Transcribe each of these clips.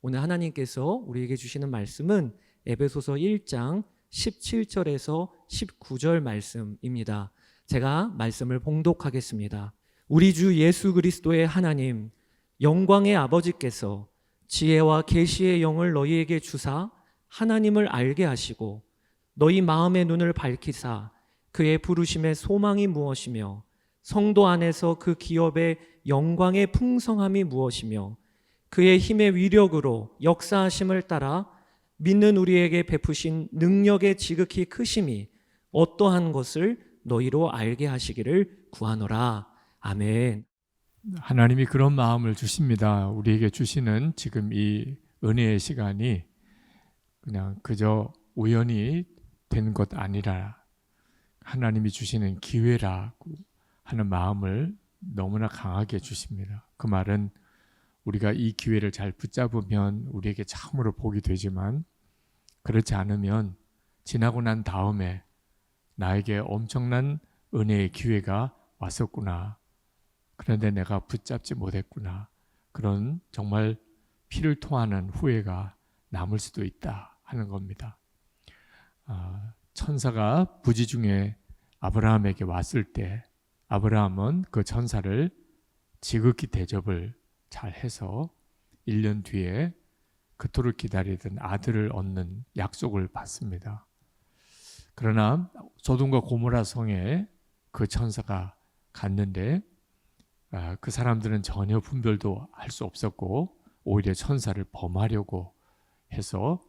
오늘 하나님께서 우리에게 주시는 말씀은 에베소서 1장 17절에서 19절 말씀입니다. 제가 말씀을 봉독하겠습니다. 우리 주 예수 그리스도의 하나님, 영광의 아버지께서 지혜와 계시의 영을 너희에게 주사 하나님을 알게 하시고 너희 마음의 눈을 밝히사 그의 부르심의 소망이 무엇이며 성도 안에서 그 기업의 영광의 풍성함이 무엇이며 그의 힘의 위력으로 역사하심을 따라 믿는 우리에게 베푸신 능력의 지극히 크심이 어떠한 것을 너희로 알게 하시기를 구하노라. 아멘. 하나님이 그런 마음을 주십니다. 우리에게 주시는 지금 이 은혜의 시간이 그냥 그저 우연히 된 것 아니라 하나님이 주시는 기회라고 하는 마음을 너무나 강하게 주십니다. 그 말은 우리가 이 기회를 잘 붙잡으면 우리에게 참으로 복이 되지만 그렇지 않으면 지나고 난 다음에 나에게 엄청난 은혜의 기회가 왔었구나. 그런데 내가 붙잡지 못했구나. 그런 정말 피를 토하는 후회가 남을 수도 있다 하는 겁니다. 천사가 부지 중에 아브라함에게 왔을 때 아브라함은 그 천사를 지극히 대접을 잘 해서 1년 뒤에 그토록 기다리던 아들을 얻는 약속을 받습니다. 그러나 소돔과 고모라 성에 그 천사가 갔는데 그 사람들은 전혀 분별도 할 수 없었고 오히려 천사를 범하려고 해서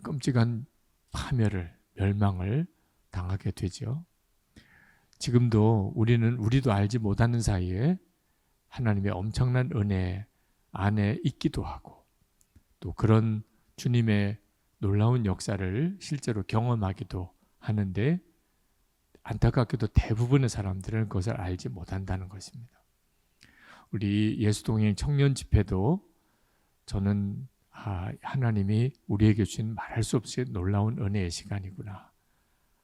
끔찍한 파멸을 멸망을 당하게 되죠. 지금도 우리도 알지 못하는 사이에 하나님의 엄청난 은혜 안에 있기도 하고 또 그런 주님의 놀라운 역사를 실제로 경험하기도 하는데 안타깝게도 대부분의 사람들은 그것을 알지 못한다는 것입니다. 우리 예수동행 청년 집회도 저는 하나님이 우리에게 주신 말할 수 없이 놀라운 은혜의 시간이구나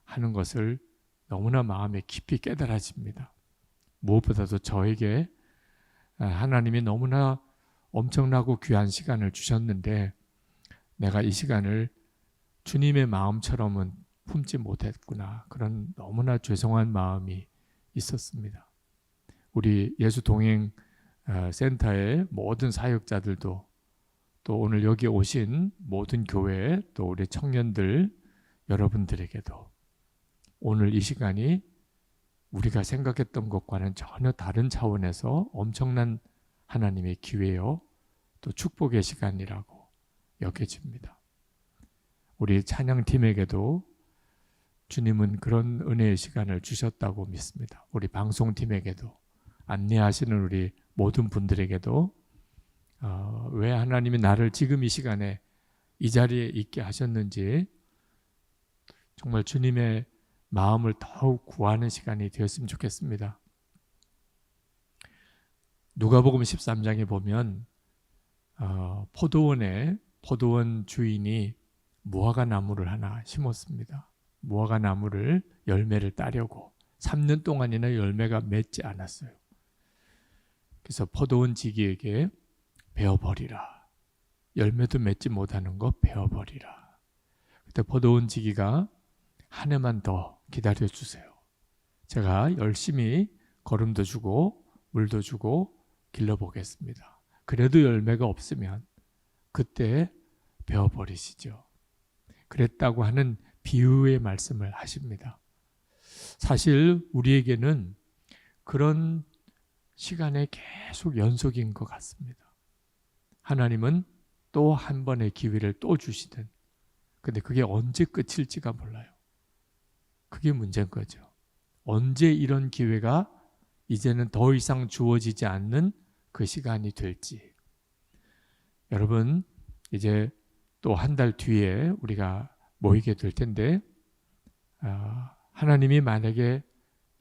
하는 것을 너무나 마음에 깊이 깨달아집니다. 무엇보다도 저에게 하나님이 너무나 엄청나고 귀한 시간을 주셨는데 내가 이 시간을 주님의 마음처럼은 품지 못했구나. 그런 너무나 죄송한 마음이 있었습니다. 우리 예수 동행 센터의 모든 사역자들도 또 오늘 여기 오신 모든 교회 또 우리 청년들 여러분들에게도 오늘 이 시간이 우리가 생각했던 것과는 전혀 다른 차원에서 엄청난 하나님의 기회요 또 축복의 시간이라고 여겨집니다. 우리 찬양팀에게도 주님은 그런 은혜의 시간을 주셨다고 믿습니다. 우리 방송팀에게도 안내하시는 우리 모든 분들에게도 왜 하나님이 나를 지금 이 시간에 이 자리에 있게 하셨는지 정말 주님의 마음을 더욱 구하는 시간이 되었으면 좋겠습니다. 누가복음 13장에 보면 포도원 주인이 무화과 나무를 하나 심었습니다. 무화과 나무를 열매를 따려고 3년 동안이나 열매가 맺지 않았어요. 그래서 포도원 지기에게 베어버리라. 열매도 맺지 못하는 거 베어버리라. 그때 포도원 지기가 한 해만 더 기다려주세요. 제가 열심히 거름도 주고 물도 주고 길러보겠습니다. 그래도 열매가 없으면 그때 베어버리시죠. 그랬다고 하는 비유의 말씀을 하십니다. 사실 우리에게는 그런 시간의 계속 연속인 것 같습니다. 하나님은 또 한 번의 기회를 또 주시든 근데 그게 언제 끝일지가 몰라요. 그게 문제인 거죠. 언제 이런 기회가 이제는 더 이상 주어지지 않는 그 시간이 될지. 여러분 이제 또 한 달 뒤에 우리가 모이게 될 텐데 하나님이 만약에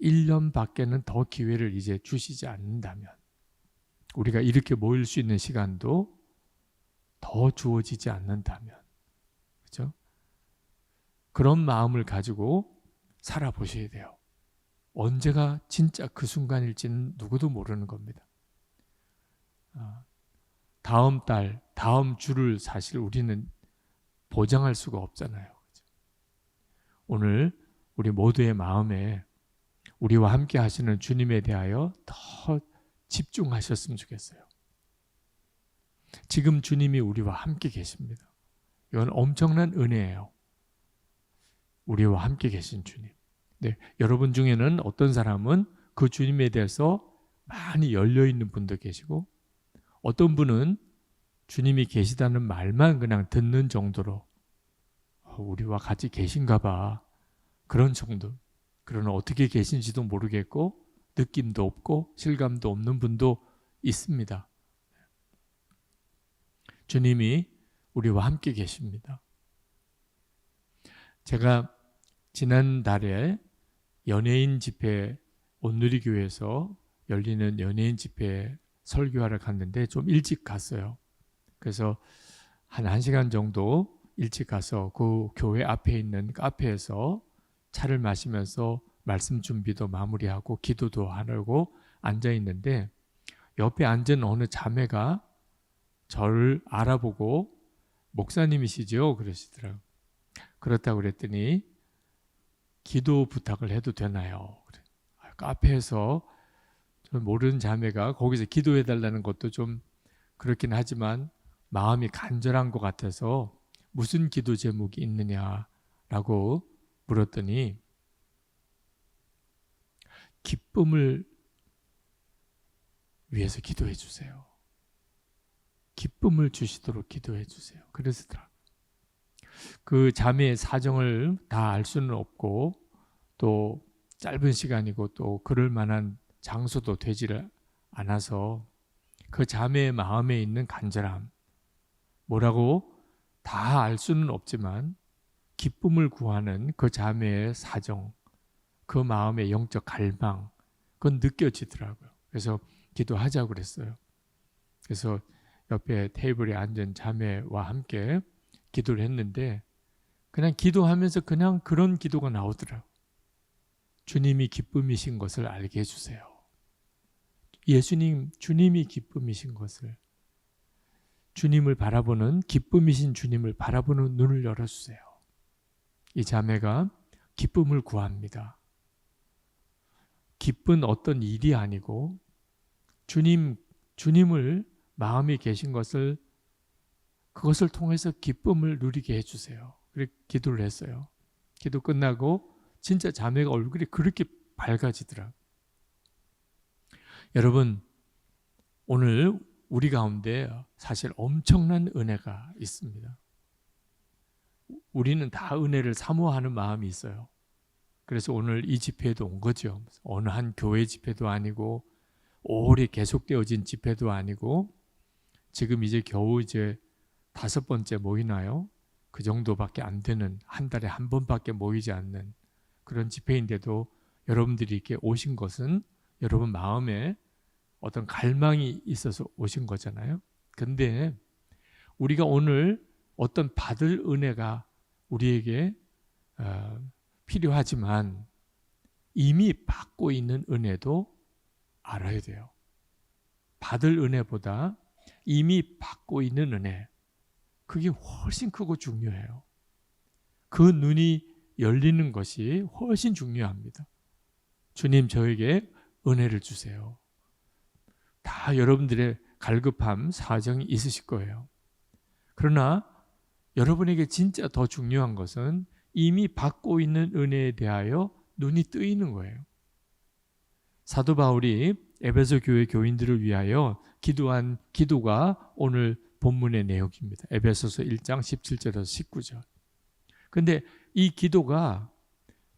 1년밖에는 더 기회를 이제 주시지 않는다면 우리가 이렇게 모일 수 있는 시간도 더 주어지지 않는다면 그렇죠? 그런 마음을 가지고 살아보셔야 돼요. 언제가 진짜 그 순간일지는 누구도 모르는 겁니다. 다음 달, 다음 주를 사실 우리는 보장할 수가 없잖아요. 오늘 우리 모두의 마음에 우리와 함께 하시는 주님에 대하여 더 집중하셨으면 좋겠어요. 지금 주님이 우리와 함께 계십니다. 이건 엄청난 은혜예요. 우리와 함께 계신 주님. 네, 여러분 중에는 어떤 사람은 그 주님에 대해서 많이 열려있는 분도 계시고, 어떤 분은 주님이 계시다는 말만 그냥 듣는 정도로 우리와 같이 계신가 봐, 그런 정도. 그러나 어떻게 계신지도 모르겠고 느낌도 없고 실감도 없는 분도 있습니다. 주님이 우리와 함께 계십니다. 제가 지난달에 연예인 집회, 온누리교회에서 열리는 연예인 집회 설교하러 갔는데 좀 일찍 갔어요. 그래서 한 1시간 정도 일찍 가서 그 교회 앞에 있는 카페에서 차를 마시면서 말씀 준비도 마무리하고 기도도 하려고 앉아 있는데, 옆에 앉은 어느 자매가 저를 알아보고 목사님이시죠? 그러시더라고요. 그렇다고 그랬더니 기도 부탁을 해도 되나요? 카페에서 모르는 자매가 거기서 기도해달라는 것도 좀 그렇긴 하지만 마음이 간절한 것 같아서 무슨 기도 제목이 있느냐라고 물었더니 기쁨을 위해서 기도해 주세요. 기쁨을 주시도록 기도해 주세요. 그러시더라고요. 그 자매의 사정을 다 알 수는 없고 또 짧은 시간이고 또 그럴 만한 장소도 되지를 않아서 그 자매의 마음에 있는 간절함, 뭐라고 다 알 수는 없지만 기쁨을 구하는 그 자매의 사정, 그 마음의 영적 갈망, 그건 느껴지더라고요. 그래서 기도하자고 그랬어요. 그래서 옆에 테이블에 앉은 자매와 함께 기도를 했는데 그냥 기도하면서 그냥 그런 기도가 나오더라고요. 주님이 기쁨이신 것을 알게 해주세요. 예수님, 주님이 기쁨이신 것을, 주님을 바라보는, 기쁨이신 주님을 바라보는 눈을 열어주세요. 이 자매가 기쁨을 구합니다. 기쁜 어떤 일이 아니고 주님을 마음에 계신 것을, 그것을 통해서 기쁨을 누리게 해주세요. 그렇게 기도를 했어요. 기도 끝나고 진짜 자매가 얼굴이 그렇게 밝아지더라고요. 여러분, 오늘 우리 가운데 사실 엄청난 은혜가 있습니다. 우리는 다 은혜를 사모하는 마음이 있어요. 그래서 오늘 이 집회에도 온 거죠. 어느 한 교회 집회도 아니고 오래 계속되어진 집회도 아니고 지금 이제 겨우 이제 5번째 모이나요? 그 정도밖에 안 되는, 한 달에 한 번밖에 모이지 않는 그런 집회인데도 여러분들이 이렇게 오신 것은 여러분 마음에 어떤 갈망이 있어서 오신 거잖아요. 근데 우리가 오늘 어떤 받을 은혜가 우리에게 필요하지만 이미 받고 있는 은혜도 알아야 돼요. 받을 은혜보다 이미 받고 있는 은혜, 그게 훨씬 크고 중요해요. 그 눈이 열리는 것이 훨씬 중요합니다. 주님, 저에게 은혜를 주세요. 다 여러분들의 갈급함, 사정이 있으실 거예요. 그러나 여러분에게 진짜 더 중요한 것은 이미 받고 있는 은혜에 대하여 눈이 뜨이는 거예요. 사도 바울이 에베소 교회 교인들을 위하여 기도한 기도가 오늘 본문의 내용입니다. 에베소서 1장 17절에서 19절. 근데 이 기도가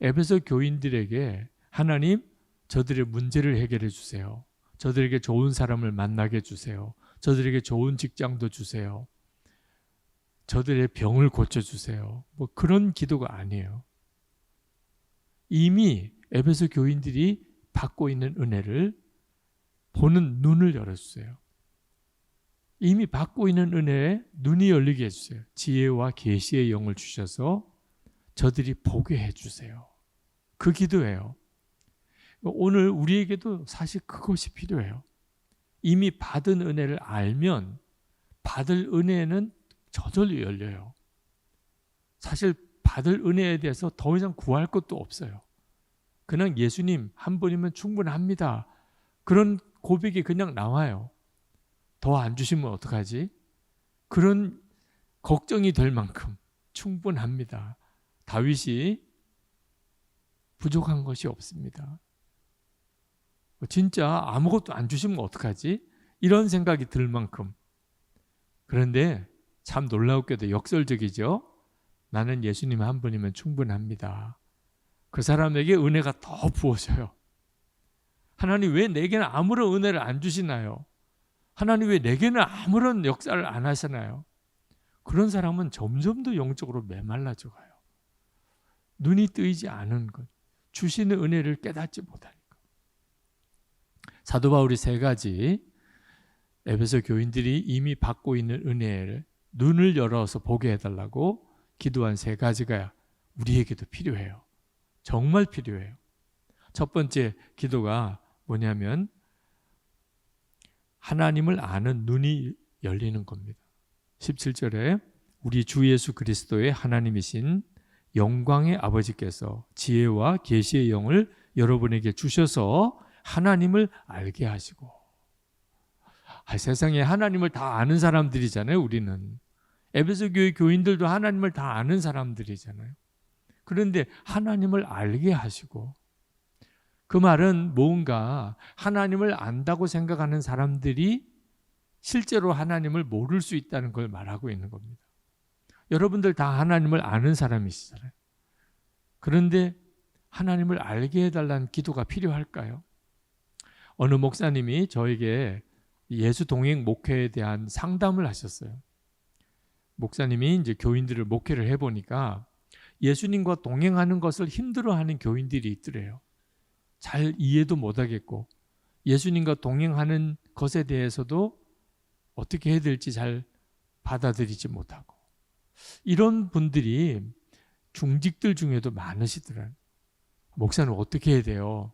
에베소 교인들에게 하나님, 저들의 문제를 해결해 주세요. 저들에게 좋은 사람을 만나게 해주세요. 저들에게 좋은 직장도 주세요. 저들의 병을 고쳐주세요. 뭐 그런 기도가 아니에요. 이미 에베소 교인들이 받고 있는 은혜를 보는 눈을 열어주세요. 이미 받고 있는 은혜에 눈이 열리게 해주세요. 지혜와 계시의 영을 주셔서 저들이 보게 해주세요. 그 기도예요. 오늘 우리에게도 사실 그것이 필요해요. 이미 받은 은혜를 알면 받을 은혜는 저절로 열려요. 사실 받을 은혜에 대해서 더 이상 구할 것도 없어요. 그냥 예수님 한 분이면 충분합니다. 그런 고백이 그냥 나와요. 더 안 주시면 어떡하지? 그런 걱정이 될 만큼 충분합니다. 다윗이 부족한 것이 없습니다. 진짜 아무것도 안 주시면 어떡하지? 이런 생각이 들 만큼. 그런데 참 놀라웠게도 역설적이죠. 나는 예수님 한 분이면 충분합니다. 그 사람에게 은혜가 더 부어져요. 하나님 왜 내게는 아무런 은혜를 안 주시나요? 하나님 왜 내게는 아무런 역사를 안 하시나요? 그런 사람은 점점 더 영적으로 메말라져 가요. 눈이 뜨이지 않은 것, 주시는 은혜를 깨닫지 못하니까. 사도 바울이 3가지 에베소 교인들이 이미 받고 있는 은혜를 눈을 열어서 보게 해달라고 기도한 3가지가 우리에게도 필요해요. 정말 필요해요. 첫 번째 기도가 뭐냐면 하나님을 아는 눈이 열리는 겁니다. 17절에 우리 주 예수 그리스도의 하나님이신 영광의 아버지께서 지혜와 계시의 영을 여러분에게 주셔서 하나님을 알게 하시고. 세상에 하나님을 다 아는 사람들이잖아요. 우리는 에베소 교회 교인들도 하나님을 다 아는 사람들이잖아요. 그런데 하나님을 알게 하시고, 그 말은 뭔가 하나님을 안다고 생각하는 사람들이 실제로 하나님을 모를 수 있다는 걸 말하고 있는 겁니다. 여러분들 다 하나님을 아는 사람이시잖아요. 그런데 하나님을 알게 해달라는 기도가 필요할까요? 어느 목사님이 저에게 예수 동행 목회에 대한 상담을 하셨어요. 목사님이 이제 교인들을 목회를 해보니까 예수님과 동행하는 것을 힘들어하는 교인들이 있더래요. 잘 이해도 못하겠고 예수님과 동행하는 것에 대해서도 어떻게 해야 될지 잘 받아들이지 못하고, 이런 분들이 중직들 중에도 많으시더라고요. 목사는 어떻게 해야 돼요?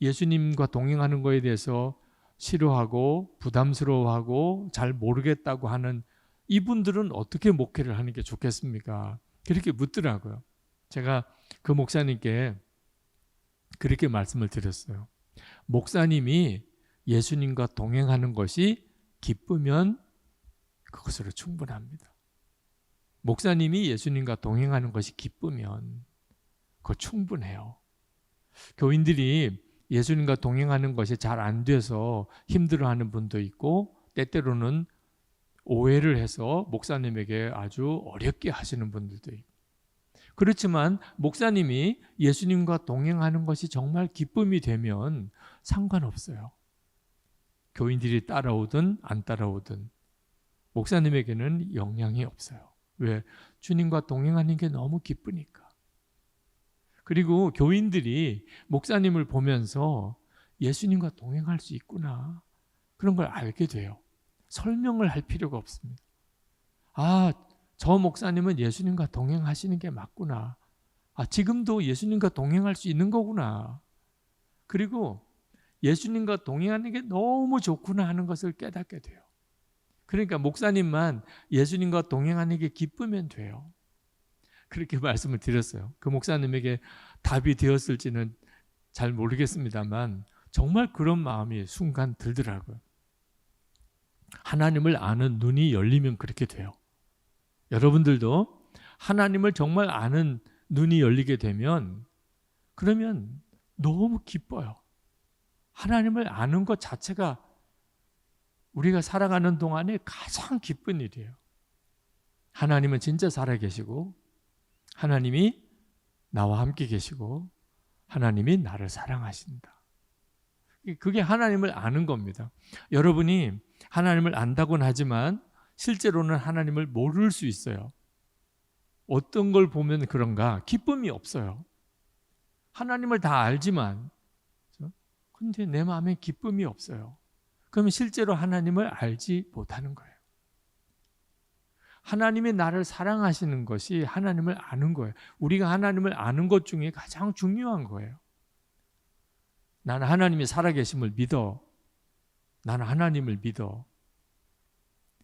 예수님과 동행하는 거에 대해서 싫어하고 부담스러워하고 잘 모르겠다고 하는 이분들은 어떻게 목회를 하는 게 좋겠습니까? 그렇게 묻더라고요. 제가 그 목사님께 그렇게 말씀을 드렸어요. 목사님이 예수님과 동행하는 것이 기쁘면 그것으로 충분합니다. 목사님이 예수님과 동행하는 것이 기쁘면 그거 충분해요. 교인들이 예수님과 동행하는 것이 잘 안 돼서 힘들어하는 분도 있고, 때때로는 오해를 해서 목사님에게 아주 어렵게 하시는 분들도 있고. 그렇지만 목사님이 예수님과 동행하는 것이 정말 기쁨이 되면 상관없어요. 교인들이 따라오든 안 따라오든 목사님에게는 영향이 없어요. 왜? 주님과 동행하는 게 너무 기쁘니까. 그리고 교인들이 목사님을 보면서 예수님과 동행할 수 있구나, 그런 걸 알게 돼요. 설명을 할 필요가 없습니다. 저 목사님은 예수님과 동행하시는 게 맞구나. 지금도 예수님과 동행할 수 있는 거구나. 그리고 예수님과 동행하는 게 너무 좋구나 하는 것을 깨닫게 돼요. 그러니까 목사님만 예수님과 동행하는 게 기쁘면 돼요. 그렇게 말씀을 드렸어요. 그 목사님에게 답이 되었을지는 잘 모르겠습니다만 정말 그런 마음이 순간 들더라고요. 하나님을 아는 눈이 열리면 그렇게 돼요. 여러분들도 하나님을 정말 아는 눈이 열리게 되면 그러면 너무 기뻐요. 하나님을 아는 것 자체가 우리가 살아가는 동안에 가장 기쁜 일이에요. 하나님은 진짜 살아계시고 하나님이 나와 함께 계시고 하나님이 나를 사랑하신다. 그게 하나님을 아는 겁니다. 여러분이 하나님을 안다고는 하지만 실제로는 하나님을 모를 수 있어요. 어떤 걸 보면 그런가? 기쁨이 없어요. 하나님을 다 알지만 근데 내 마음에 기쁨이 없어요. 그러면 실제로 하나님을 알지 못하는 거예요. 하나님이 나를 사랑하시는 것이 하나님을 아는 거예요. 우리가 하나님을 아는 것 중에 가장 중요한 거예요. 나는 하나님이 살아계심을 믿어. 나는 하나님을 믿어.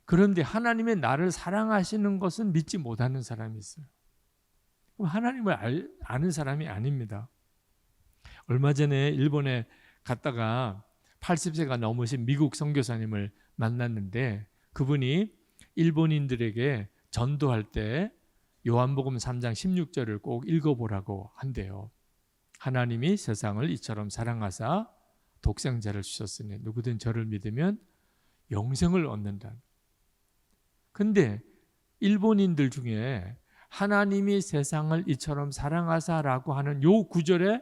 그런데 하나님의 나를 사랑하시는 것은 믿지 못하는 사람이 있어요. 하나님을 아는 사람이 아닙니다. 얼마 전에 일본에 갔다가 80세가 넘으신 미국 선교사님을 만났는데 그분이 일본인들에게 전도할 때 요한복음 3장 16절을 꼭 읽어보라고 한대요. 하나님이 세상을 이처럼 사랑하사 독생자를 주셨으니 누구든 저를 믿으면 영생을 얻는다. 근데 일본인들 중에 하나님이 세상을 이처럼 사랑하사라고 하는 요 구절에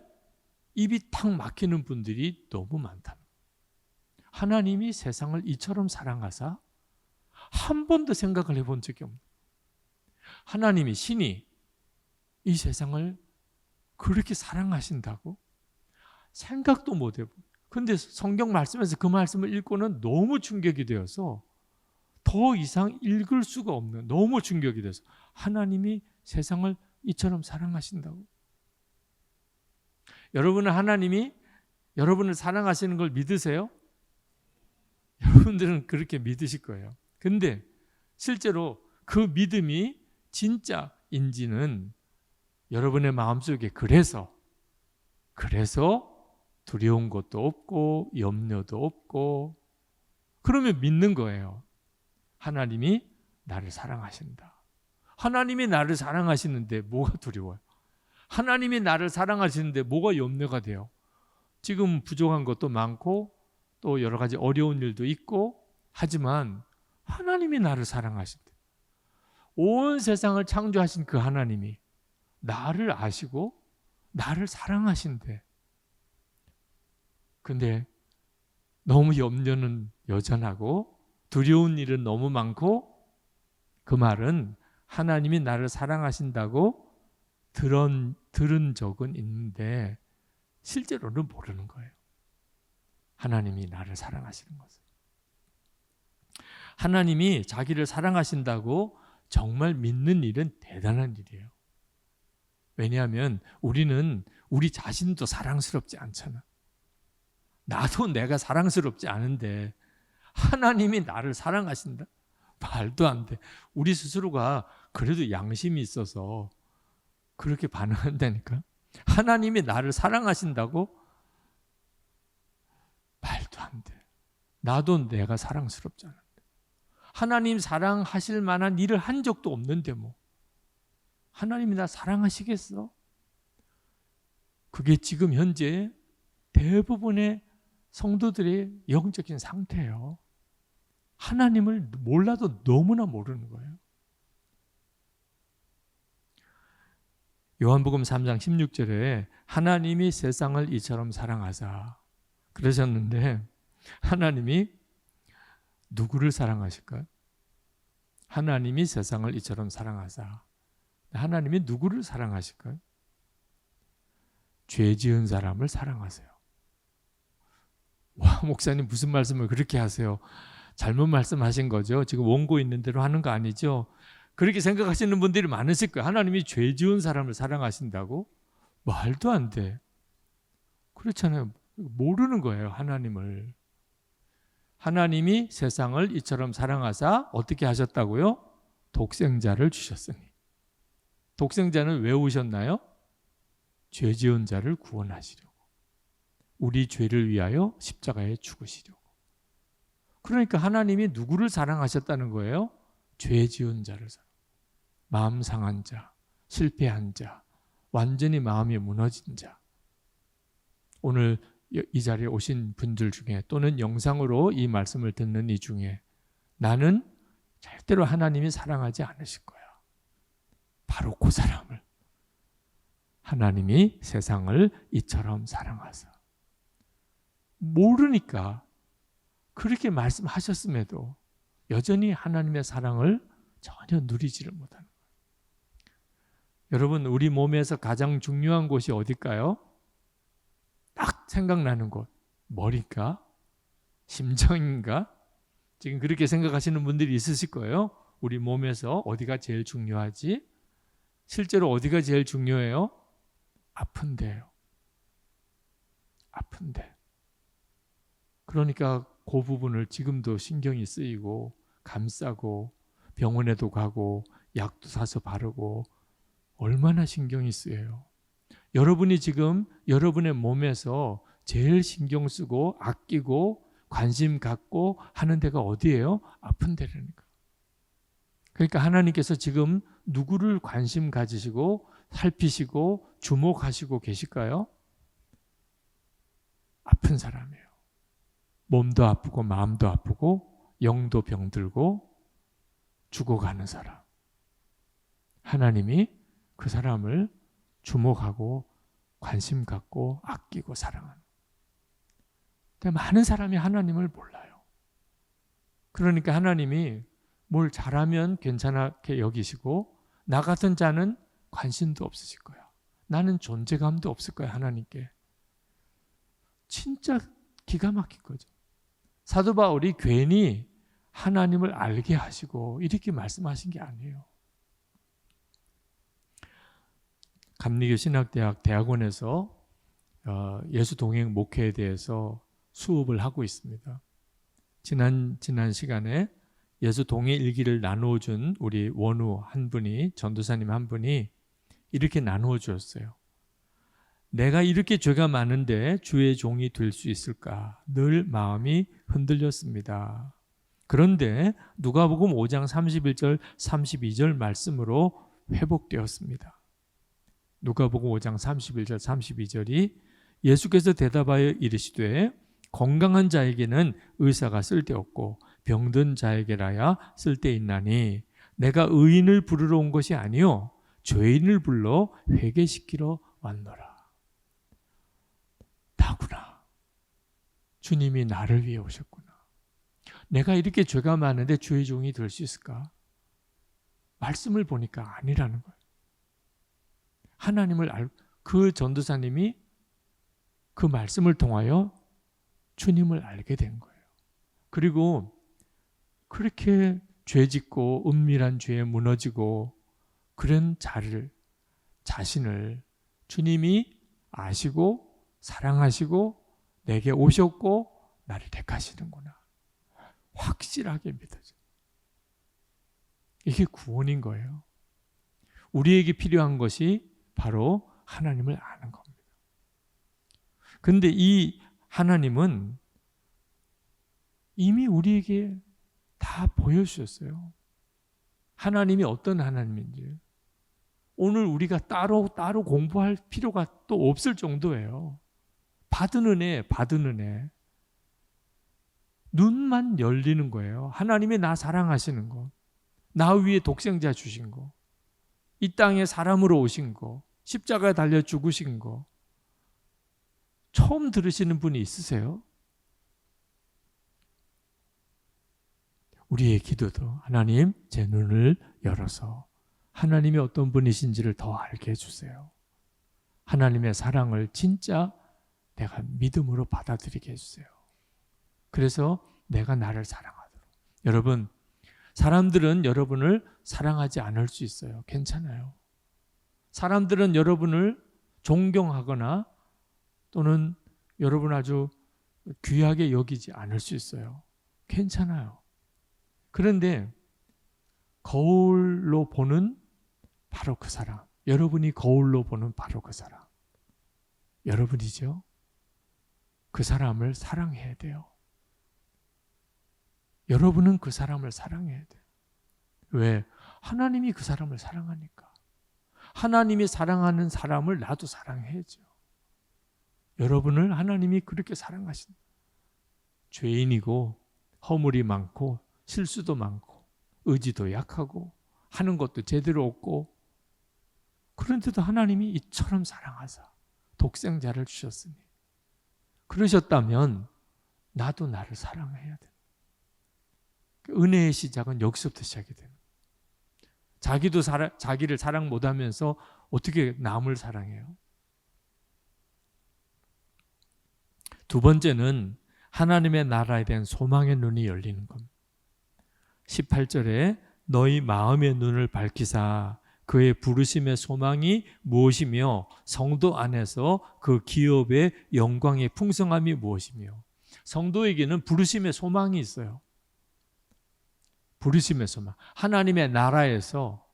입이 탁 막히는 분들이 너무 많다. 하나님이 세상을 이처럼 사랑하사? 한 번도 생각을 해본 적이 없는. 하나님이 신이 이 세상을 그렇게 사랑하신다고? 생각도 못 해본. 근데 성경 말씀에서 그 말씀을 읽고는 너무 충격이 되어서 더 이상 읽을 수가 없는, 너무 충격이 돼서 하나님이 세상을 이처럼 사랑하신다고? 여러분은 하나님이 여러분을 사랑하시는 걸 믿으세요? 여러분들은 그렇게 믿으실 거예요. 근데 실제로 그 믿음이 진짜인지는 여러분의 마음속에 그래서 두려운 것도 없고 염려도 없고 그러면 믿는 거예요. 하나님이 나를 사랑하신다. 하나님이 나를 사랑하시는데 뭐가 두려워요? 하나님이 나를 사랑하시는데 뭐가 염려가 돼요? 지금 부족한 것도 많고 또 여러 가지 어려운 일도 있고 하지만 하나님이 나를 사랑하신대. 온 세상을 창조하신 그 하나님이 나를 아시고 나를 사랑하신대. 근데 너무 염려는 여전하고 두려운 일은 너무 많고 그 말은 하나님이 나를 사랑하신다고 들은 적은 있는데 실제로는 모르는 거예요. 하나님이 나를 사랑하시는 것을. 하나님이 자기를 사랑하신다고 정말 믿는 일은 대단한 일이에요. 왜냐하면 우리는 우리 자신도 사랑스럽지 않잖아. 나도 내가 사랑스럽지 않은데 하나님이 나를 사랑하신다? 말도 안 돼. 우리 스스로가 그래도 양심이 있어서 그렇게 반응한다니까. 하나님이 나를 사랑하신다고? 말도 안 돼. 나도 내가 사랑스럽지 않은데. 하나님 사랑하실 만한 일을 한 적도 없는데 뭐. 하나님이 나 사랑하시겠어? 그게 지금 현재 대부분의 성도들의 영적인 상태예요. 하나님을 몰라도 너무나 모르는 거예요. 요한복음 3장 16절에 하나님이 세상을 이처럼 사랑하사 그러셨는데 하나님이 누구를 사랑하실까요? 하나님이 세상을 이처럼 사랑하사 하나님이 누구를 사랑하실까요? 죄 지은 사람을 사랑하세요. 와, 목사님 무슨 말씀을 그렇게 하세요? 잘못 말씀하신 거죠. 지금 원고 있는 대로 하는 거 아니죠? 그렇게 생각하시는 분들이 많으실 거예요. 하나님이 죄 지은 사람을 사랑하신다고? 말도 안 돼. 그렇잖아요. 모르는 거예요, 하나님을. 하나님이 세상을 이처럼 사랑하사 어떻게 하셨다고요? 독생자를 주셨으니. 독생자는 왜 오셨나요? 죄 지은 자를 구원하시려고. 우리 죄를 위하여 십자가에 죽으시려고. 그러니까 하나님이 누구를 사랑하셨다는 거예요? 죄 지은 자를 사랑. 마음 상한 자, 실패한 자, 완전히 마음이 무너진 자. 오늘 이 자리에 오신 분들 중에 또는 영상으로 이 말씀을 듣는 이 중에 나는 절대로 하나님이 사랑하지 않으실 거야. 바로 그 사람을. 하나님이 세상을 이처럼 사랑하사. 모르니까 그렇게 말씀하셨음에도 여전히 하나님의 사랑을 전혀 누리지를 못하는 거예요. 여러분, 우리 몸에서 가장 중요한 곳이 어딜까요? 딱 생각나는 곳. 머리인가? 심장인가? 지금 그렇게 생각하시는 분들이 있으실 거예요. 우리 몸에서 어디가 제일 중요하지? 실제로 어디가 제일 중요해요? 아픈데요. 아픈데. 그러니까 그 부분을 지금도 신경이 쓰이고 감싸고 병원에도 가고 약도 사서 바르고 얼마나 신경이 쓰여요. 여러분이 지금 여러분의 몸에서 제일 신경 쓰고 아끼고 관심 갖고 하는 데가 어디예요? 아픈 데라니까. 그러니까 하나님께서 지금 누구를 관심 가지시고 살피시고 주목하시고 계실까요? 아픈 사람이에요. 몸도 아프고 마음도 아프고 영도 병들고 죽어가는 사람. 하나님이 그 사람을 주목하고 관심 갖고 아끼고 사랑하는. 근데 많은 사람이 하나님을 몰라요. 그러니까 하나님이 뭘 잘하면 괜찮게 여기시고 나 같은 자는 관심도 없으실 거야. 나는 존재감도 없을 거야, 하나님께. 진짜 기가 막힌 거죠. 사도 바울이 괜히 하나님을 알게 하시고 이렇게 말씀하신 게 아니에요. 감리교 신학대학 대학원에서 예수 동행 목회에 대해서 수업을 하고 있습니다. 지난 시간에 예수 동행 일기를 나누어 준 우리 원우 한 분이, 전도사님 한 분이 이렇게 나누어 주었어요. 내가 이렇게 죄가 많은데 주의 종이 될 수 있을까? 늘 마음이 흔들렸습니다. 그런데 누가복음 5장 31절 32절 말씀으로 회복되었습니다. 누가복음 5장 31절 32절이 예수께서 대답하여 이르시되 건강한 자에게는 의사가 쓸데없고 병든 자에게라야 쓸데있나니 내가 의인을 부르러 온 것이 아니요 죄인을 불러 회개시키러 왔노라. 나구나. 주님이 나를 위해 오셨구나. 내가 이렇게 죄가 많은데 주의 종이 될 수 있을까? 말씀을 보니까 아니라는 거예요. 하나님을 그 전도사님이 그 말씀을 통하여 주님을 알게 된 거예요. 그리고 그렇게 죄짓고 은밀한 죄에 무너지고 그런 자신을 주님이 아시고 사랑하시고 내게 오셨고 나를 택하시는구나. 확실하게 믿어져요. 이게 구원인 거예요. 우리에게 필요한 것이 바로 하나님을 아는 겁니다. 근데 이 하나님은 이미 우리에게 다 보여주셨어요. 하나님이 어떤 하나님인지. 오늘 우리가 따로 공부할 필요가 또 없을 정도예요. 받은 은혜. 눈만 열리는 거예요. 하나님이 나 사랑하시는 거. 나 위에 독생자 주신 거. 이 땅에 사람으로 오신 거. 십자가에 달려 죽으신 거. 처음 들으시는 분이 있으세요? 우리의 기도도 하나님 제 눈을 열어서 하나님이 어떤 분이신지를 더 알게 해주세요. 하나님의 사랑을 진짜 내가 믿음으로 받아들이게 해주세요. 그래서 내가 나를 사랑하도록. 여러분, 사람들은 여러분을 사랑하지 않을 수 있어요. 괜찮아요. 사람들은 여러분을 존경하거나 또는 여러분 아주 귀하게 여기지 않을 수 있어요. 괜찮아요. 그런데 거울로 보는 바로 그 사람, 여러분이 거울로 보는 바로 그 사람, 여러분이죠. 그 사람을 사랑해야 돼요. 여러분은 그 사람을 사랑해야 돼요. 왜? 하나님이 그 사람을 사랑하니까. 하나님이 사랑하는 사람을 나도 사랑해야죠. 여러분을 하나님이 그렇게 사랑하신, 죄인이고 허물이 많고 실수도 많고 의지도 약하고 하는 것도 제대로 없고 그런데도 하나님이 이처럼 사랑하사 독생자를 주셨으니 그러셨다면 나도 나를 사랑해야 돼. 은혜의 시작은 여기서부터 시작이 돼요. 자기도 자기를 사랑 못하면서 어떻게 남을 사랑해요? 두 번째는 하나님의 나라에 대한 소망의 눈이 열리는 겁니다. 18절에 너희 마음의 눈을 밝히사 그의 부르심의 소망이 무엇이며 성도 안에서 그 기업의 영광의 풍성함이 무엇이며. 성도에게는 부르심의 소망이 있어요. 부르심의 소망. 하나님의 나라에서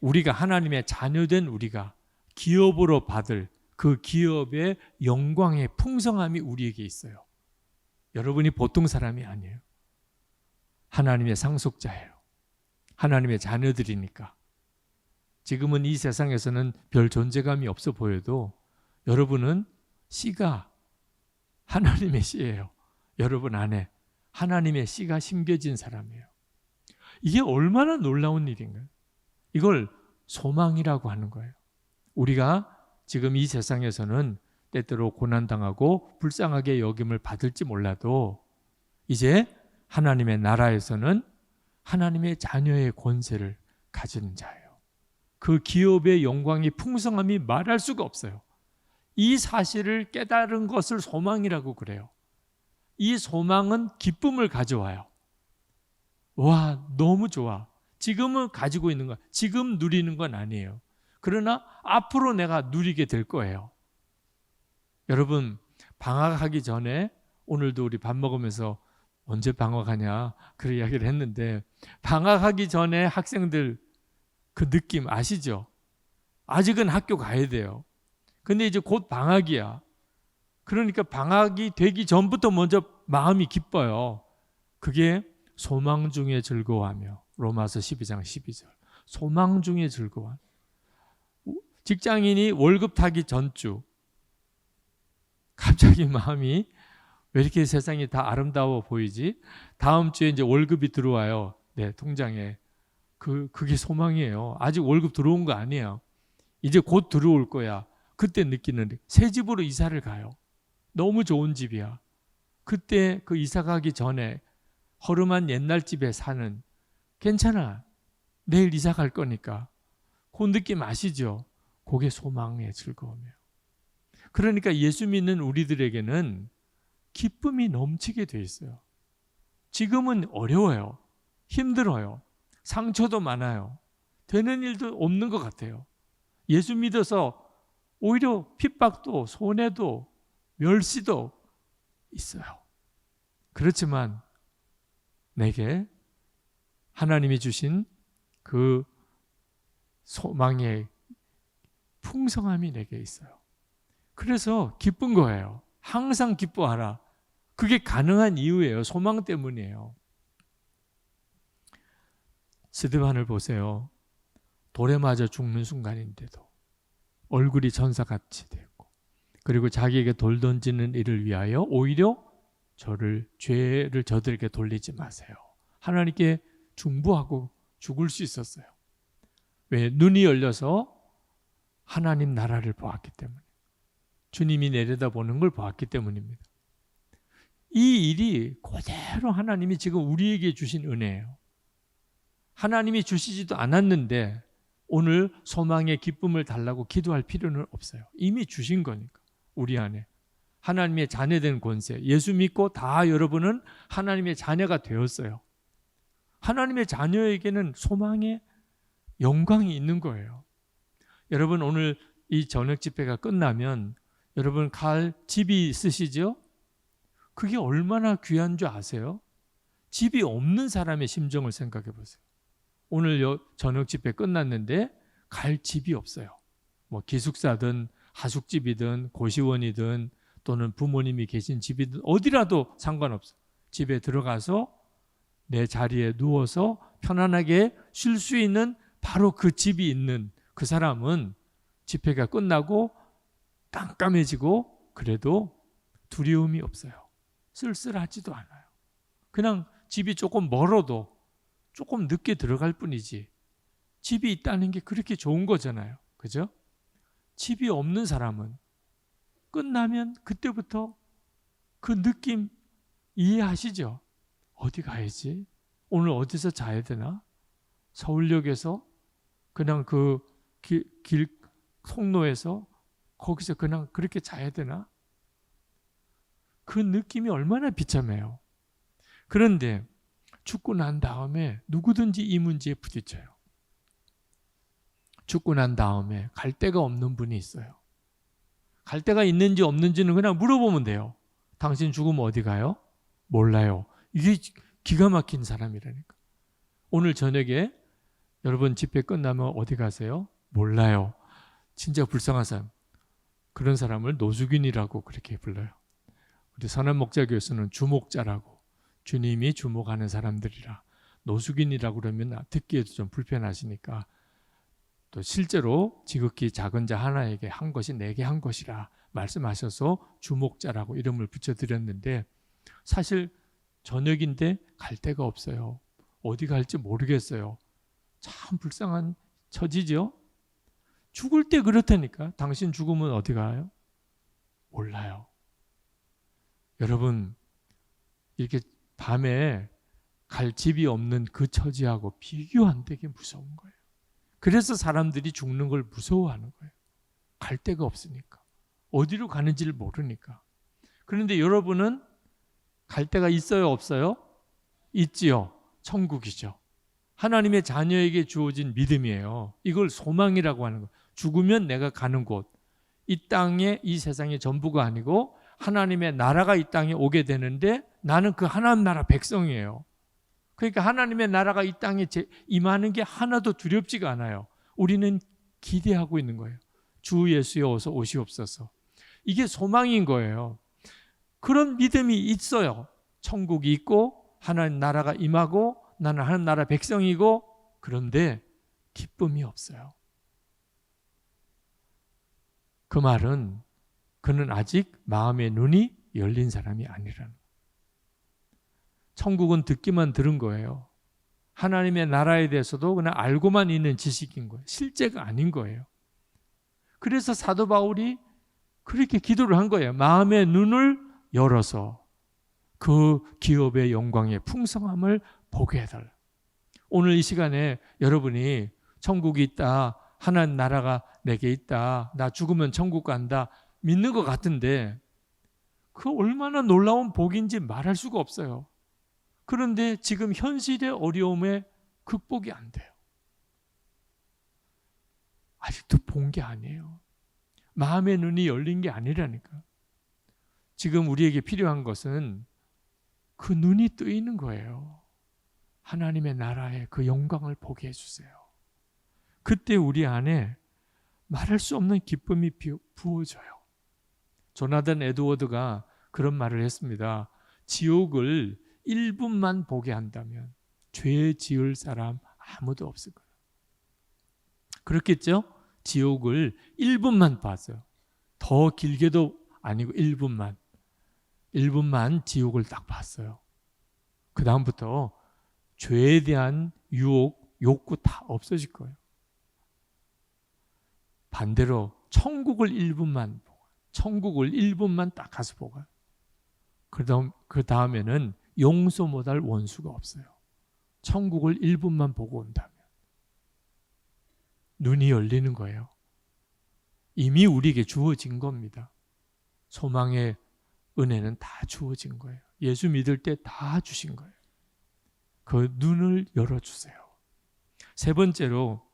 우리가 하나님의 자녀된 우리가 기업으로 받을 그 기업의 영광의 풍성함이 우리에게 있어요. 여러분이 보통 사람이 아니에요. 하나님의 상속자예요. 하나님의 자녀들이니까. 지금은 이 세상에서는 별 존재감이 없어 보여도 여러분은 씨가 하나님의 씨예요. 여러분 안에 하나님의 씨가 심겨진 사람이에요. 이게 얼마나 놀라운 일인가요? 이걸 소망이라고 하는 거예요. 우리가 지금 이 세상에서는 때때로 고난당하고 불쌍하게 여김을 받을지 몰라도 이제 하나님의 나라에서는 하나님의 자녀의 권세를 가진 자예요. 그 기업의 영광이 풍성함이 말할 수가 없어요. 이 사실을 깨달은 것을 소망이라고 그래요. 이 소망은 기쁨을 가져와요. 와, 너무 좋아. 지금은 가지고 있는 거, 지금 누리는 건 아니에요. 그러나 앞으로 내가 누리게 될 거예요. 여러분, 방학하기 전에 오늘도 우리 밥 먹으면서 언제 방학하냐 그런 이야기를 했는데, 방학하기 전에 학생들 그 느낌 아시죠? 아직은 학교 가야 돼요. 근데 이제 곧 방학이야. 그러니까 방학이 되기 전부터 먼저 마음이 기뻐요. 그게 소망 중에 즐거워하며. 로마서 12장 12절. 소망 중에 즐거워. 직장인이 월급 타기 전주 갑자기 마음이 왜 이렇게 세상이 다 아름다워 보이지? 다음 주에 이제 월급이 들어와요. 네, 통장에. 그게 소망이에요. 아직 월급 들어온 거 아니에요. 이제 곧 들어올 거야. 그때 느끼는, 새 집으로 이사를 가요. 너무 좋은 집이야. 그때 그 이사 가기 전에 허름한 옛날 집에 사는, 괜찮아. 내일 이사 갈 거니까. 그 느낌 아시죠? 그게 소망의 즐거움이에요. 그러니까 예수 믿는 우리들에게는 기쁨이 넘치게 돼 있어요. 지금은 어려워요. 힘들어요. 상처도 많아요. 되는 일도 없는 것 같아요. 예수 믿어서 오히려 핍박도 손해도 멸시도 있어요. 그렇지만 내게 하나님이 주신 그 소망의 풍성함이 내게 있어요. 그래서 기쁜 거예요. 항상 기뻐하라. 그게 가능한 이유예요. 소망 때문이에요. 스데반을 보세요. 돌에 맞아 죽는 순간인데도 얼굴이 천사같이 되었고, 그리고 자기에게 돌 던지는 일을 위하여 오히려 죄를 저들에게 돌리지 마세요. 하나님께 중보하고 죽을 수 있었어요. 왜? 눈이 열려서 하나님 나라를 보았기 때문에, 주님이 내려다보는 걸 보았기 때문입니다. 이 일이 그대로 하나님이 지금 우리에게 주신 은혜예요. 하나님이 주시지도 않았는데 오늘 소망의 기쁨을 달라고 기도할 필요는 없어요. 이미 주신 거니까. 우리 안에 하나님의 자녀된 권세, 예수 믿고 다 여러분은 하나님의 자녀가 되었어요. 하나님의 자녀에게는 소망의 영광이 있는 거예요. 여러분, 오늘 이 저녁 집회가 끝나면 여러분 갈 집이 있으시죠? 그게 얼마나 귀한 줄 아세요? 집이 없는 사람의 심정을 생각해 보세요. 오늘 저녁 집회 끝났는데 갈 집이 없어요. 뭐 기숙사든 하숙집이든 고시원이든 또는 부모님이 계신 집이든 어디라도 상관없어요. 집에 들어가서 내 자리에 누워서 편안하게 쉴 수 있는 바로 그 집이 있는 그 사람은 집회가 끝나고 깜깜해지고 그래도 두려움이 없어요. 쓸쓸하지도 않아요. 그냥 집이 조금 멀어도 조금 늦게 들어갈 뿐이지 집이 있다는 게 그렇게 좋은 거잖아요. 그죠? 집이 없는 사람은 끝나면 그때부터 그 느낌 이해하시죠? 어디 가야지? 오늘 어디서 자야 되나? 서울역에서 그냥 그 길 통로에서 거기서 그냥 그렇게 자야 되나? 그 느낌이 얼마나 비참해요. 그런데 죽고 난 다음에 누구든지 이 문제에 부딪혀요. 죽고 난 다음에 갈 데가 없는 분이 있어요. 갈 데가 있는지 없는지는 그냥 물어보면 돼요. 당신 죽으면 어디 가요? 몰라요. 이게 기가 막힌 사람이라니까. 오늘 저녁에 여러분 집회 끝나면 어디 가세요? 몰라요. 진짜 불쌍한 사람. 그런 사람을 노숙인이라고 그렇게 불러요. 우리 선한 목자교회에서는 주목자라고, 주님이 주목하는 사람들이라. 노숙인이라고 그러면 듣기에도 좀 불편하시니까 또 실제로 지극히 작은 자 하나에게 한 것이 내게 한 것이라 말씀하셔서 주목자라고 이름을 붙여드렸는데, 사실 저녁인데 갈 데가 없어요. 어디 갈지 모르겠어요. 참 불쌍한 처지죠. 죽을 때 그렇다니까. 당신 죽으면 어디 가요? 몰라요. 여러분, 이렇게 밤에 갈 집이 없는 그 처지하고 비교 안 되게 무서운 거예요. 그래서 사람들이 죽는 걸 무서워하는 거예요. 갈 데가 없으니까. 어디로 가는지를 모르니까. 그런데 여러분은 갈 데가 있어요, 없어요? 있지요. 천국이죠. 하나님의 자녀에게 주어진 믿음이에요. 이걸 소망이라고 하는 거예요. 죽으면 내가 가는 곳. 이 땅에, 이 세상의 전부가 아니고 하나님의 나라가 이 땅에 오게 되는데 나는 그 하나님 나라 백성이에요. 그러니까 하나님의 나라가 이 땅에 임하는 게 하나도 두렵지가 않아요. 우리는 기대하고 있는 거예요. 주 예수여 어서 오시옵소서. 이게 소망인 거예요. 그런 믿음이 있어요. 천국이 있고 하나님 나라가 임하고 나는 하나님 나라 백성이고, 그런데 기쁨이 없어요. 그 말은 그는 아직 마음의 눈이 열린 사람이 아니라는. 천국은 듣기만 들은 거예요. 하나님의 나라에 대해서도 그냥 알고만 있는 지식인 거예요. 실제가 아닌 거예요. 그래서 사도 바울이 그렇게 기도를 한 거예요. 마음의 눈을 열어서 그 기업의 영광의 풍성함을 보게 해달라. 오늘 이 시간에 여러분이 천국이 있다, 하나님 나라가 내게 있다, 나 죽으면 천국 간다 믿는 것 같은데 그 얼마나 놀라운 복인지 말할 수가 없어요. 그런데 지금 현실의 어려움에 극복이 안 돼요. 아직도 본 게 아니에요. 마음의 눈이 열린 게 아니라니까. 지금 우리에게 필요한 것은 그 눈이 뜨이는 거예요. 하나님의 나라의 그 영광을 보게 해주세요. 그때 우리 안에 말할 수 없는 기쁨이 부어져요. 조나단 에드워드가 그런 말을 했습니다. 지옥을 1분만 보게 한다면 죄 지을 사람 아무도 없을 거예요. 그렇겠죠? 지옥을 1분만 봤어요. 더 길게도 아니고 1분만. 1분만 지옥을 딱 봤어요. 그 다음부터 죄에 대한 유혹, 욕구 다 없어질 거예요. 반대로 천국을 1분만 보고, 천국을 1분만 딱 가서 보고, 그 다음에는 용서 못할 원수가 없어요. 천국을 1분만 보고 온다면 눈이 열리는 거예요. 이미 우리에게 주어진 겁니다. 소망의 은혜는 다 주어진 거예요. 예수 믿을 때 다 주신 거예요. 그 눈을 열어주세요. 세 번째로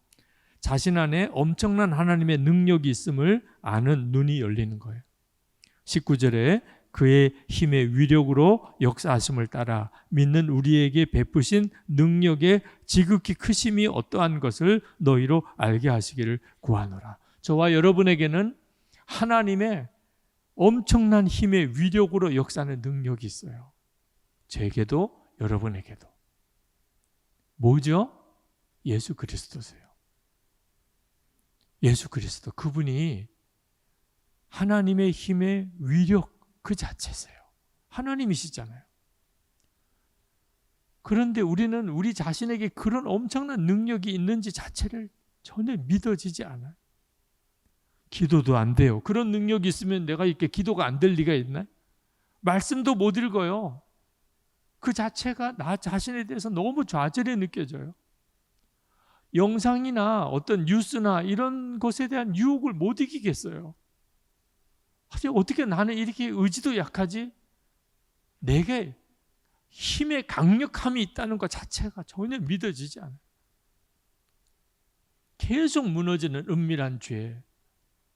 자신 안에 엄청난 하나님의 능력이 있음을 아는 눈이 열리는 거예요. 19절에 그의 힘의 위력으로 역사하심을 따라 믿는 우리에게 베푸신 능력의 지극히 크심이 어떠한 것을 너희로 알게 하시기를 구하노라. 저와 여러분에게는 하나님의 엄청난 힘의 위력으로 역사하는 능력이 있어요. 제게도 여러분에게도. 뭐죠? 예수 그리스도세요. 예수 그리스도, 그분이 하나님의 힘의 위력 그 자체세요. 하나님이시잖아요. 그런데 우리는 우리 자신에게 그런 엄청난 능력이 있는지 자체를 전혀 믿어지지 않아요. 기도도 안 돼요. 그런 능력이 있으면 내가 이렇게 기도가 안 될 리가 있나요? 말씀도 못 읽어요. 그 자체가 나 자신에 대해서 너무 좌절해 느껴져요. 영상이나 어떤 뉴스나 이런 것에 대한 유혹을 못 이기겠어요. 어떻게 나는 이렇게 의지도 약하지? 내게 힘의 강력함이 있다는 것 자체가 전혀 믿어지지 않아요. 계속 무너지는 은밀한 죄,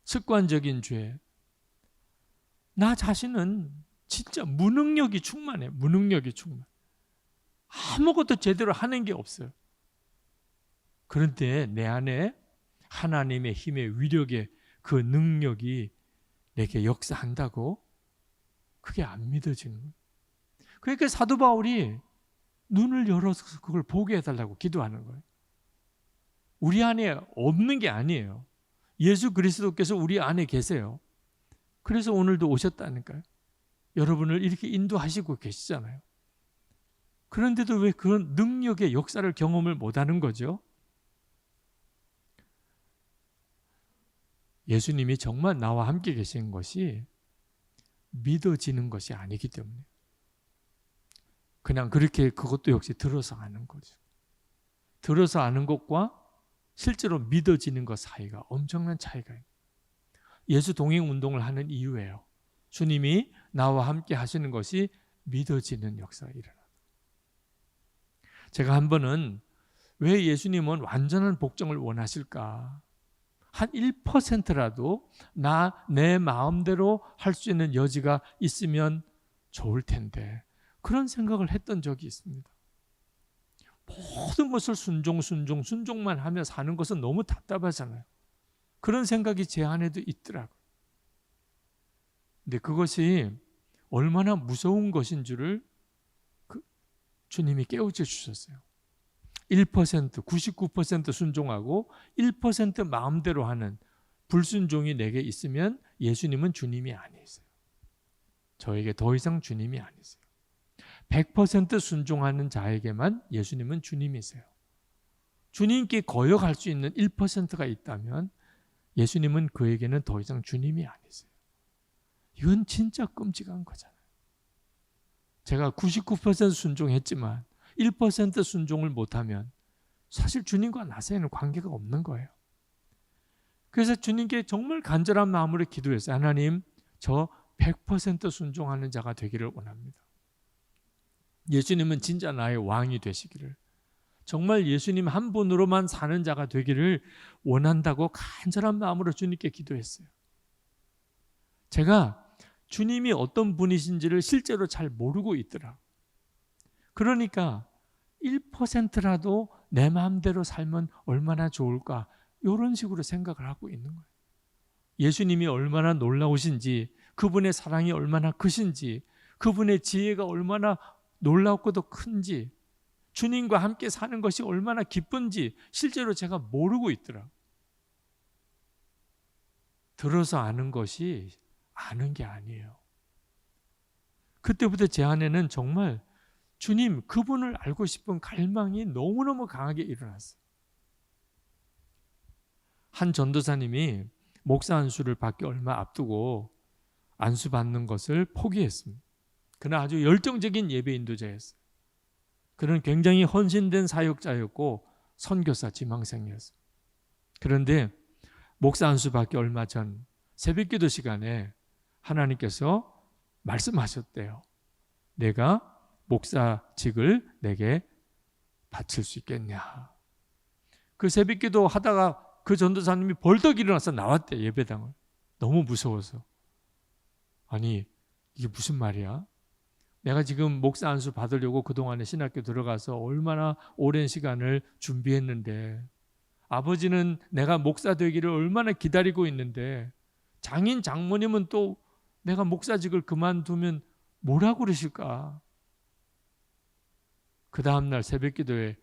습관적인 죄. 나 자신은 진짜 무능력이 충만해. 무능력이 충만. 아무것도 제대로 하는 게 없어요. 그런데 내 안에 하나님의 힘의 위력의 그 능력이 내게 역사한다고? 그게 안 믿어지는 거예요. 그러니까 사도 바울이 눈을 열어서 그걸 보게 해달라고 기도하는 거예요. 우리 안에 없는 게 아니에요. 예수 그리스도께서 우리 안에 계세요. 그래서 오늘도 오셨다니까요. 여러분을 이렇게 인도하시고 계시잖아요. 그런데도 왜 그런 능력의 역사를 경험을 못하는 거죠? 예수님이 정말 나와 함께 계신 것이 믿어지는 것이 아니기 때문에 그냥 그렇게 그것도 역시 들어서 아는 거죠. 들어서 아는 것과 실제로 믿어지는 것 사이가 엄청난 차이가 있어요. 예수 동행 운동을 하는 이유예요. 주님이 나와 함께 하시는 것이 믿어지는 역사가 일어나요. 제가 한 번은 왜 예수님은 완전한 복종을 원하실까? 한 1%라도 내 마음대로 할 수 있는 여지가 있으면 좋을 텐데 그런 생각을 했던 적이 있습니다. 모든 것을 순종만 하며 사는 것은 너무 답답하잖아요. 그런 생각이 제 안에도 있더라고요. 근데 그것이 얼마나 무서운 것인 줄을 주님이 깨우쳐 주셨어요. 1%, 99% 순종하고 1% 마음대로 하는 불순종이 내게 있으면 예수님은 주님이 아니세요. 저에게 더 이상 주님이 아니세요. 100% 순종하는 자에게만 예수님은 주님이세요. 주님께 거역할 수 있는 1%가 있다면 예수님은 그에게는 더 이상 주님이 아니세요. 이건 진짜 끔찍한 거잖아요. 제가 99% 순종했지만 1% 순종을 못하면 사실 주님과 나 사이에는 관계가 없는 거예요. 그래서 주님께 정말 간절한 마음으로 기도했어요. 하나님, 저 100% 순종하는 자가 되기를 원합니다. 예수님은 진짜 나의 왕이 되시기를, 정말 예수님 한 분으로만 사는 자가 되기를 원한다고 간절한 마음으로 주님께 기도했어요. 제가 주님이 어떤 분이신지를 실제로 잘 모르고 있더라. 그러니까 1%라도 내 마음대로 살면 얼마나 좋을까, 이런 식으로 생각을 하고 있는 거예요. 예수님이 얼마나 놀라우신지, 그분의 사랑이 얼마나 크신지, 그분의 지혜가 얼마나 놀랍고도 큰지, 주님과 함께 사는 것이 얼마나 기쁜지 실제로 제가 모르고 있더라. 들어서 아는 것이 아는 게 아니에요. 그때부터 제 안에는 정말 주님, 그분을 알고 싶은 갈망이 너무너무 강하게 일어났어요. 한 전도사님이 목사 안수를 받기 얼마 앞두고 안수 받는 것을 포기했습니다. 그는 아주 열정적인 예배 인도자였어요. 그는 굉장히 헌신된 사역자였고 선교사 지망생이었어요. 그런데 목사 안수 받기 얼마 전 새벽기도 시간에 하나님께서 말씀하셨대요. 내가 목사직을 내게 바칠 수 있겠냐. 그 새벽기도 하다가 그 전도사님이 벌떡 일어나서 나왔대, 예배당을. 너무 무서워서. 아니, 이게 무슨 말이야? 내가 지금 목사 안수 받으려고 그동안에 신학교 들어가서 얼마나 오랜 시간을 준비했는데, 아버지는 내가 목사 되기를 얼마나 기다리고 있는데, 장인 장모님은 또 내가 목사직을 그만두면 뭐라고 그러실까? 그 다음날 새벽기도에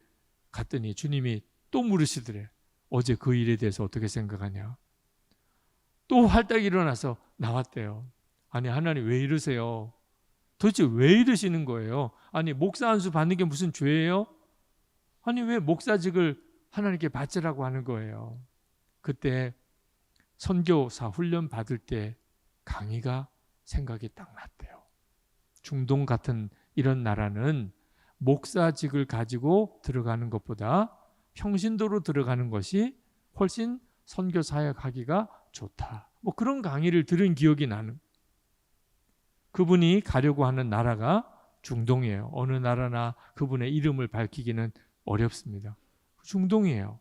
갔더니 주님이 또 물으시더래. 어제 그 일에 대해서 어떻게 생각하냐? 또 활짝 일어나서 나왔대요. 아니, 하나님 왜 이러세요? 도대체 왜 이러시는 거예요? 아니, 목사 안수 받는 게 무슨 죄예요? 아니, 왜 목사직을 하나님께 바치라고 하는 거예요? 그때 선교사 훈련 받을 때 강의가 생각이 딱 났대요. 중동 같은 이런 나라는 목사직을 가지고 들어가는 것보다 평신도로 들어가는 것이 훨씬 선교 사역하기가 좋다. 뭐 그런 강의를 들은 기억이 나는. 그분이 가려고 하는 나라가 중동이에요. 어느 나라나 그분의 이름을 밝히기는 어렵습니다. 중동이에요.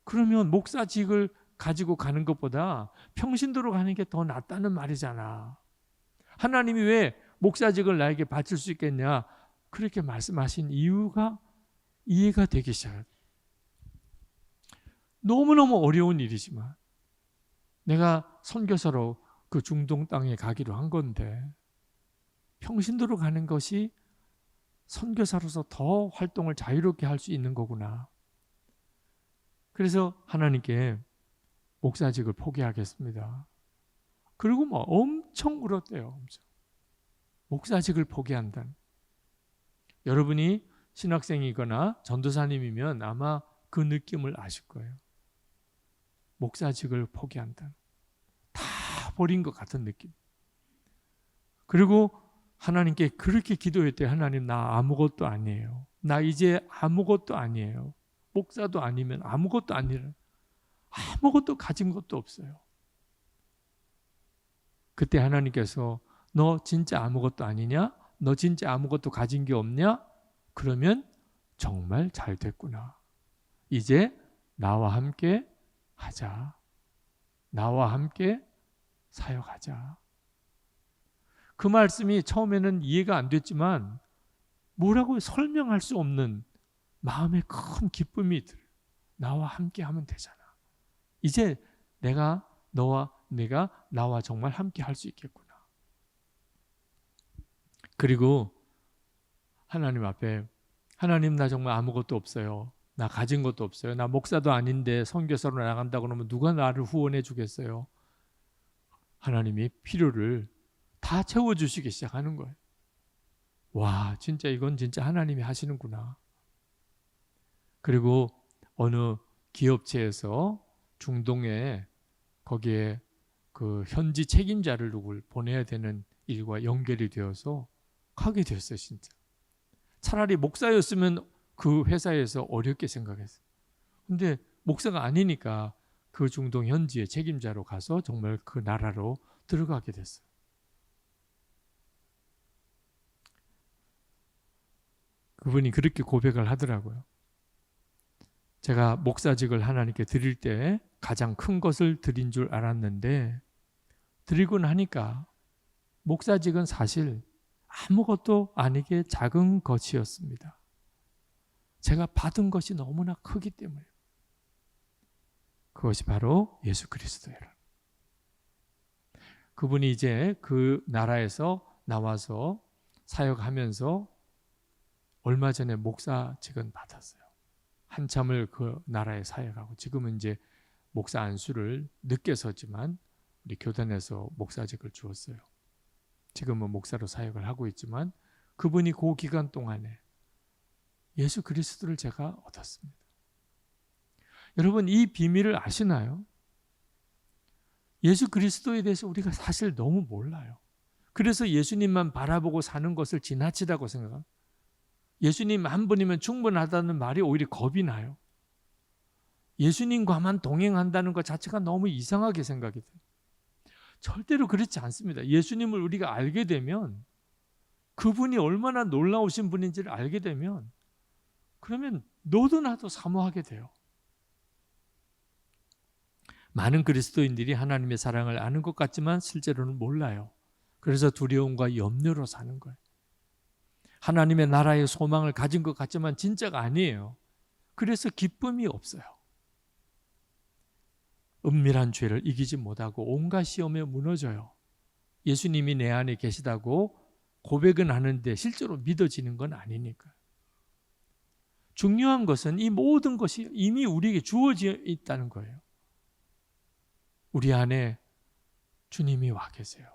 그러면 목사직을 가지고 가는 것보다 평신도로 가는 게 더 낫다는 말이잖아. 하나님이 왜 목사직을 나에게 바칠 수 있겠냐? 그렇게 말씀하신 이유가 이해가 되기 시작해요. 너무너무 어려운 일이지만 내가 선교사로 그 중동 땅에 가기로 한 건데 평신도로 가는 것이 선교사로서 더 활동을 자유롭게 할 수 있는 거구나. 그래서 하나님께 목사직을 포기하겠습니다. 그리고 뭐 엄청 울었대요. 엄청. 목사직을 포기한다는. 여러분이 신학생이거나 전도사님이면 아마 그 느낌을 아실 거예요. 목사직을 포기한다. 다 버린 것 같은 느낌. 그리고 하나님께 그렇게 기도했대요. 하나님, 나 아무것도 아니에요. 나 이제 아무것도 아니에요. 목사도 아니면 아무것도 아니라 아무것도 가진 것도 없어요. 그때 하나님께서 너 진짜 아무것도 아니냐? 너 진짜 아무것도 가진 게 없냐? 그러면 정말 잘 됐구나. 이제 나와 함께 하자. 나와 함께 사역하자. 그 말씀이 처음에는 이해가 안 됐지만 뭐라고 설명할 수 없는 마음에 큰 기쁨이 들어요. 나와 함께 하면 되잖아. 이제 내가 나와 정말 함께 할 수 있겠구나. 그리고 하나님 앞에 하나님, 나 정말 아무것도 없어요. 나 가진 것도 없어요. 나 목사도 아닌데 선교사로 나간다 그러면 누가 나를 후원해 주겠어요? 하나님이 필요를 다 채워주시기 시작하는 거예요. 와, 진짜 이건 진짜 하나님이 하시는구나. 그리고 어느 기업체에서 중동에 거기에 그 현지 책임자를 누굴 보내야 되는 일과 연결이 되어서 가게 됐어요. 진짜. 차라리 목사였으면 그 회사에서 어렵게 생각했어요. 근데 목사가 아니니까 그 중동 현지의 책임자로 가서 정말 그 나라로 들어가게 됐어요. 그분이 그렇게 고백을 하더라고요. 제가 목사직을 하나님께 드릴 때 가장 큰 것을 드린 줄 알았는데 드리고 나니까 목사직은 사실 아무것도 아니게 작은 것이었습니다. 제가 받은 것이 너무나 크기 때문에. 그것이 바로 예수 그리스도예요. 그분이 이제 그 나라에서 나와서 사역하면서 얼마 전에 목사직은 받았어요. 한참을 그 나라에 사역하고 지금은 이제 목사 안수를 늦게 섰지만 우리 교단에서 목사직을 주었어요. 지금은 목사로 사역을 하고 있지만 그분이 그 기간 동안에 예수 그리스도를 제가 얻었습니다. 여러분, 이 비밀을 아시나요? 예수 그리스도에 대해서 우리가 사실 너무 몰라요. 그래서 예수님만 바라보고 사는 것을 지나치다고 생각합니다. 예수님 한 분이면 충분하다는 말이 오히려 겁이 나요. 예수님과만 동행한다는 것 자체가 너무 이상하게 생각이 돼요. 절대로 그렇지 않습니다. 예수님을 우리가 알게 되면 그분이 얼마나 놀라우신 분인지를 알게 되면 그러면 너도 나도 사모하게 돼요. 많은 그리스도인들이 하나님의 사랑을 아는 것 같지만 실제로는 몰라요. 그래서 두려움과 염려로 사는 거예요. 하나님의 나라의 소망을 가진 것 같지만 진짜가 아니에요. 그래서 기쁨이 없어요. 은밀한 죄를 이기지 못하고 온갖 시험에 무너져요. 예수님이 내 안에 계시다고 고백은 하는데 실제로 믿어지는 건 아니니까. 중요한 것은 이 모든 것이 이미 우리에게 주어져 있다는 거예요. 우리 안에 주님이 와 계세요.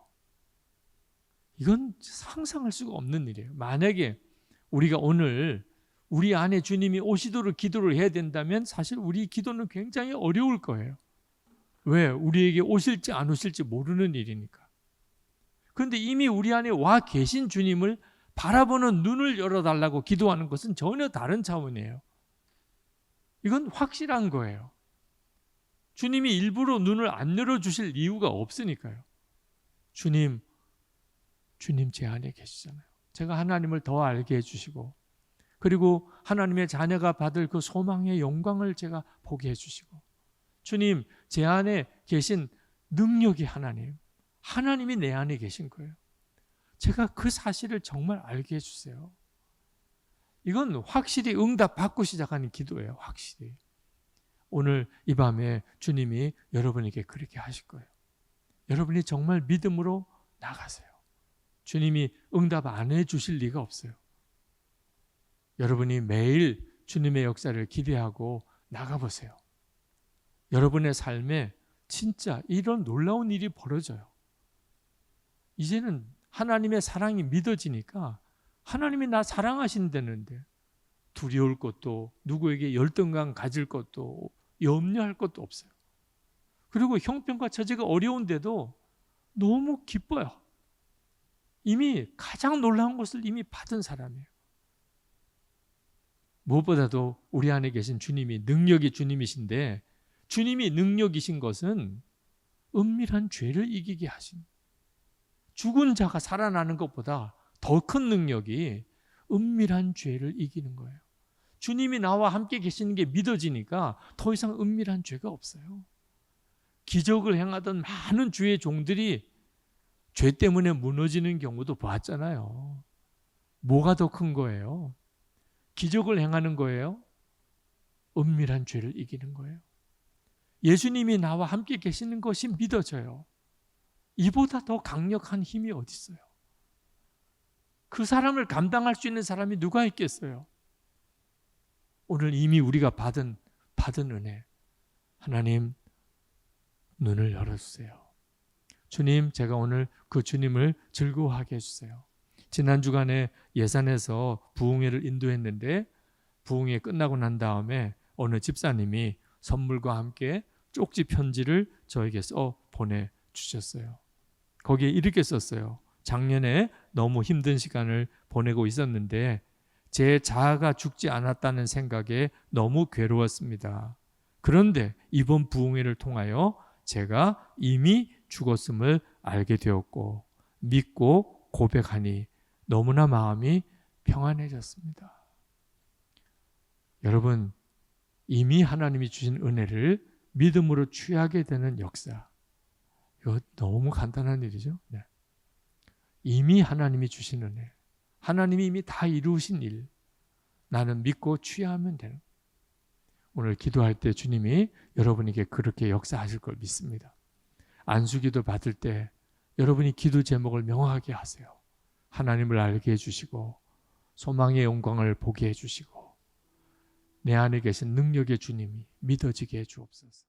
이건 상상할 수가 없는 일이에요. 만약에 우리가 오늘 우리 안에 주님이 오시도록 기도를 해야 된다면 사실 우리 기도는 굉장히 어려울 거예요. 왜? 우리에게 오실지 안 오실지 모르는 일이니까. 그런데 이미 우리 안에 와 계신 주님을 바라보는 눈을 열어달라고 기도하는 것은 전혀 다른 차원이에요. 이건 확실한 거예요. 주님이 일부러 눈을 안 열어주실 이유가 없으니까요. 주님 제 안에 계시잖아요. 제가 하나님을 더 알게 해주시고 그리고 하나님의 자녀가 받을 그 소망의 영광을 제가 보게 해주시고 주님, 제 안에 계신 능력이 하나님이 내 안에 계신 거예요. 제가 그 사실을 정말 알게 해주세요. 이건 확실히 응답 받고 시작하는 기도예요. 확실히. 오늘 이 밤에 주님이 여러분에게 그렇게 하실 거예요. 여러분이 정말 믿음으로 나가세요. 주님이 응답 안 해주실 리가 없어요. 여러분이 매일 주님의 역사를 기대하고 나가보세요. 여러분의 삶에 진짜 이런 놀라운 일이 벌어져요. 이제는 하나님의 사랑이 믿어지니까 하나님이 나 사랑하신다는데 두려울 것도, 누구에게 열등감 가질 것도, 염려할 것도 없어요. 그리고 형편과 처지가 어려운데도 너무 기뻐요. 이미 가장 놀라운 것을 이미 받은 사람이에요. 무엇보다도 우리 안에 계신 주님이 능력이 주님이신데, 주님이 능력이신 것은 은밀한 죄를 이기게 하신, 죽은 자가 살아나는 것보다 더 큰 능력이 은밀한 죄를 이기는 거예요. 주님이 나와 함께 계시는 게 믿어지니까 더 이상 은밀한 죄가 없어요. 기적을 행하던 많은 주의 종들이 죄 때문에 무너지는 경우도 봤잖아요. 뭐가 더 큰 거예요? 기적을 행하는 거예요? 은밀한 죄를 이기는 거예요. 예수님이 나와 함께 계시는 것이 믿어져요. 이보다 더 강력한 힘이 어디 있어요? 그 사람을 감당할 수 있는 사람이 누가 있겠어요? 오늘 이미 우리가 받은 은혜, 하나님 눈을 열어주세요. 주님, 제가 오늘 그 주님을 즐거워하게 해주세요. 지난 주간에 예산에서 부흥회를 인도했는데, 부흥회 끝나고 난 다음에 어느 집사님이 선물과 함께 쪽지 편지를 저에게 써 보내주셨어요. 거기에 이렇게 썼어요. 작년에 너무 힘든 시간을 보내고 있었는데 제 자아가 죽지 않았다는 생각에 너무 괴로웠습니다. 그런데 이번 부흥회를 통하여 제가 이미 죽었음을 알게 되었고 믿고 고백하니 너무나 마음이 평안해졌습니다. 여러분, 이미 하나님이 주신 은혜를 믿음으로 취하게 되는 역사, 이거 너무 간단한 일이죠. 네. 이미 하나님이 주신 은혜, 하나님이 이미 다 이루신 일, 나는 믿고 취하면 되는. 오늘 기도할 때 주님이 여러분에게 그렇게 역사하실 걸 믿습니다. 안수기도 받을 때 여러분이 기도 제목을 명확하게 하세요. 하나님을 알게 해주시고 소망의 영광을 보게 해주시고 내 안에 계신 능력의 주님이 믿어지게 해주옵소서.